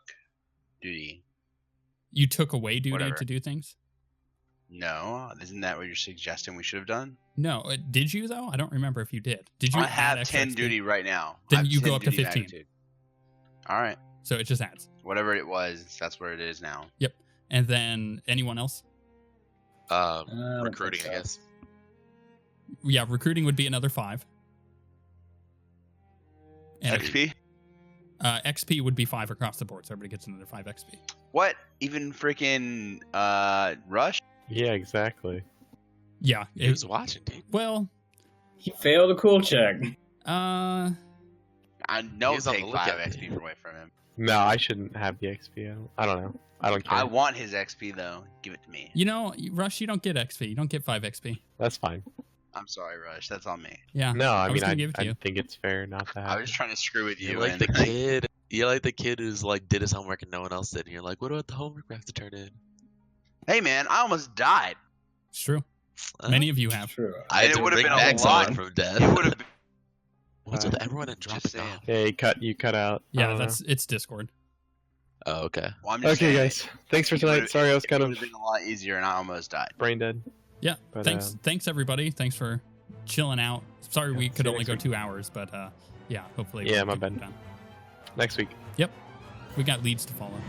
duty. You took away duty Whatever. to do things. No, isn't that what you're suggesting we should have done? No, did you though? I don't remember if you did. Did you? I add have extra 10 XP? duty right now. Then I have you 10 go up to duty 15. magnitude. All right. So it just adds. Whatever it was, that's where it is now. Yep. And then anyone else? don't think Recruiting, so. I guess. Yeah, recruiting would be another 5. And XP? XP would be 5 across the board, so everybody gets another 5 XP. What? Even freaking Rush? Yeah, exactly. Yeah. He was watching, dude. Well, He failed a cool check. I don't He's on the take 5 lookout. XP away from him. No, I shouldn't have the XP. I don't know. I don't care. I want his XP though. Give it to me. Rush, you don't get XP. You don't get 5 XP. That's fine. I'm sorry, Rush. That's on me. Yeah. No, I was mean, gonna give it to I you. think it's fair not to have I was just trying to screw with you. You're like and, the kid. You're like the kid who's like did his homework and no one else did. And you're like, what about the homework we have to turn in? Hey man, I almost died. It's true. Huh? Many of you have. True. I And had it to would've bring been a back lot. someone from death. It would have been. What's with everyone and Just dropping saying. off? Yeah, you cut out. I Yeah, don't know. it's Discord. Oh, okay. Well, I'm just Okay, saying, guys. Thanks for it tonight. would've- Sorry, I was It kind would of have been a lot easier, and I almost died. brain dead. Yeah. But, Thanks everybody. Thanks for chilling out. Sorry we Yeah, could see you only next go week. 2 hours, but yeah, hopefully Yeah, we'll my get bad. it done. Next week. We got leads to follow.